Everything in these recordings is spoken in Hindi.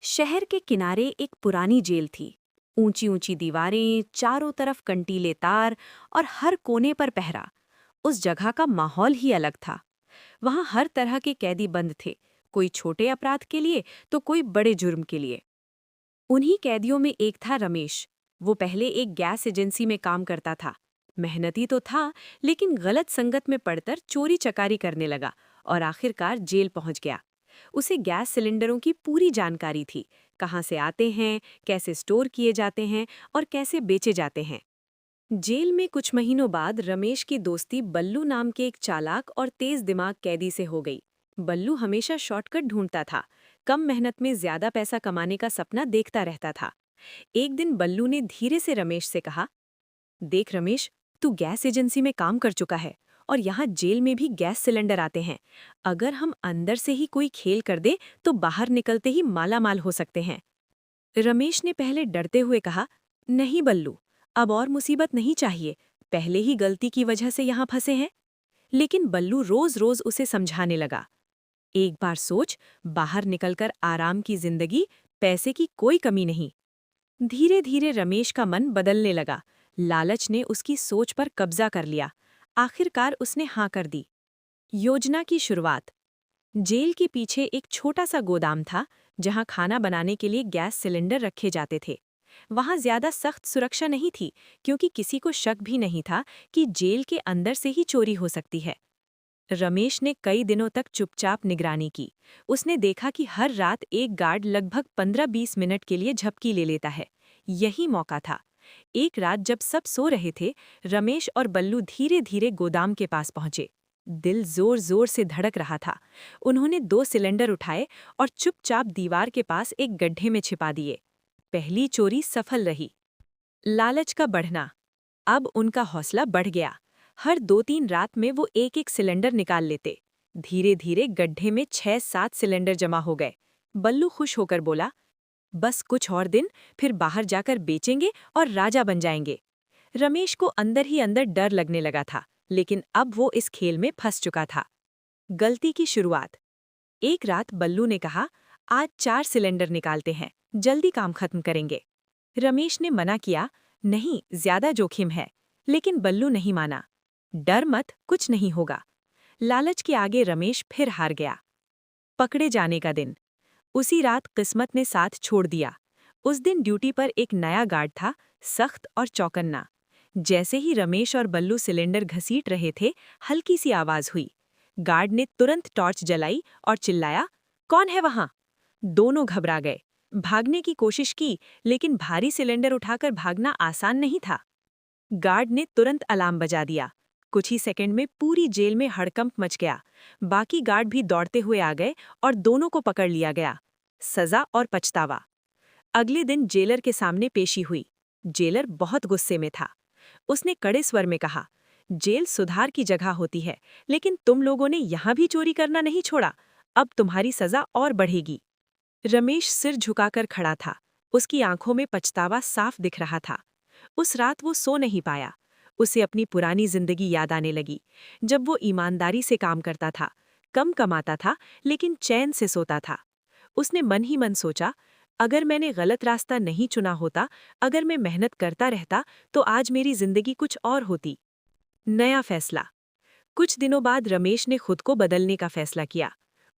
शहर के किनारे एक पुरानी जेल थी। ऊंची ऊंची दीवारें, चारों तरफ कंटीले तार और हर कोने पर पहरा। उस जगह का माहौल ही अलग था। वहां हर तरह के कैदी बंद थे, कोई छोटे अपराध के लिए तो कोई बड़े जुर्म के लिए। उन्हीं कैदियों में एक था रमेश। वो पहले एक गैस एजेंसी में काम करता था। मेहनती तो था, लेकिन गलत संगत में पड़कर चोरी चकारी करने लगा और आखिरकार जेल पहुंच गया। उसे गैस सिलेंडरों की पूरी जानकारी थी, कहाँ से आते हैं, कैसे स्टोर किए जाते हैं और कैसे बेचे जाते हैं। जेल में कुछ महीनों बाद रमेश की दोस्ती बल्लू नाम के एक चालाक और तेज दिमाग कैदी से हो गई। बल्लू हमेशा शॉर्टकट ढूंढता था, कम मेहनत में ज्यादा पैसा कमाने का सपना देखता रहता था। एक दिन बल्लू ने धीरे से रमेश से कहा, देख रमेश, तू गैस एजेंसी में काम कर चुका है और यहाँ जेल में भी गैस सिलेंडर आते हैं। अगर हम अंदर से ही कोई खेल कर दे तो बाहर निकलते ही मालामाल हो सकते हैं। रमेश ने पहले डरते हुए कहा, नहीं बल्लू, अब और मुसीबत नहीं चाहिए, पहले ही गलती की वजह से यहाँ फंसे हैं। लेकिन बल्लू रोज रोज उसे समझाने लगा, एक बार सोच, बाहर निकलकर आराम की जिंदगी, पैसे की कोई कमी नहीं। धीरे धीरे रमेश का मन बदलने लगा। लालच ने उसकी सोच पर कब्जा कर लिया। आखिरकार उसने हाँ कर दी। योजना की शुरुआत। जेल के पीछे एक छोटा सा गोदाम था, जहां खाना बनाने के लिए गैस सिलेंडर रखे जाते थे। वहां ज्यादा सख्त सुरक्षा नहीं थी, क्योंकि किसी को शक भी नहीं था कि जेल के अंदर से ही चोरी हो सकती है। रमेश ने कई दिनों तक चुपचाप निगरानी की। उसने देखा कि हर रात एक गार्ड लगभग 15-20 मिनट के लिए झपकी ले लेता है। यही मौका था। एक रात जब सब सो रहे थे, रमेश और बल्लू धीरे धीरे गोदाम के पास पहुंचे। दिल जोर जोर से धड़क रहा था। उन्होंने 2 सिलेंडर उठाए और चुपचाप दीवार के पास एक गड्ढे में छिपा दिए। पहली चोरी सफल रही। लालच का बढ़ना। अब उनका हौसला बढ़ गया। हर 2-3 रात में वो एक एक सिलेंडर निकाल लेते। धीरे धीरे गड्ढे में 6-7 सिलेंडर जमा हो गए। बल्लू खुश होकर बोला, बस कुछ और दिन, फिर बाहर जाकर बेचेंगे और राजा बन जाएंगे। रमेश को अंदर ही अंदर डर लगने लगा था, लेकिन अब वो इस खेल में फंस चुका था। गलती की शुरुआत। एक रात बल्लू ने कहा, आज 4 सिलेंडर निकालते हैं, जल्दी काम खत्म करेंगे। रमेश ने मना किया, नहीं, ज्यादा जोखिम है। लेकिन बल्लू नहीं माना। डर मत, कुछ नहीं होगा। लालच के आगे रमेश फिर हार गया। पकड़े जाने का दिन। उसी रात किस्मत ने साथ छोड़ दिया। उस दिन ड्यूटी पर एक नया गार्ड था, सख्त और चौकन्ना। जैसे ही रमेश और बल्लू सिलेंडर घसीट रहे थे, हल्की सी आवाज हुई। गार्ड ने तुरंत टॉर्च जलाई और चिल्लाया, कौन है वहां? दोनों घबरा गए। भागने की कोशिश की, लेकिन भारी सिलेंडर उठाकर भागना आसान नहीं था। गार्ड ने तुरंत अलार्म बजा दिया। कुछ ही सेकंड में पूरी जेल में हड़कंप मच गया। बाकी गार्ड भी दौड़ते हुए आ गए और दोनों को पकड़ लिया गया। सजा और पछतावा। अगले दिन जेलर के सामने पेशी हुई। जेलर बहुत गुस्से में था। उसने कड़े स्वर में कहा, जेल सुधार की जगह होती है, लेकिन तुम लोगों ने यहाँ भी चोरी करना नहीं छोड़ा। अब तुम्हारी सजा और बढ़ेगी। रमेश सिर झुकाकर खड़ा था। उसकी आंखों में पछतावा साफ दिख रहा था। उस रात वो सो नहीं पाया। उसे अपनी पुरानी जिंदगी याद आने लगी, जब वो ईमानदारी से काम करता था, कम कमाता था, लेकिन चैन से सोता था। उसने मन ही मन सोचा, अगर मैंने गलत रास्ता नहीं चुना होता, अगर मैं मेहनत करता रहता, तो आज मेरी जिंदगी कुछ और होती। नया फैसला। कुछ दिनों बाद रमेश ने खुद को बदलने का फैसला किया।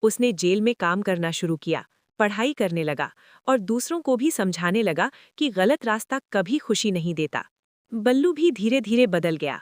उसने जेल में काम करना शुरू किया, पढ़ाई करने लगा और दूसरों को भी समझाने लगा कि गलत रास्ता कभी खुशी नहीं देता। बल्लू भी धीरे धीरे बदल गया।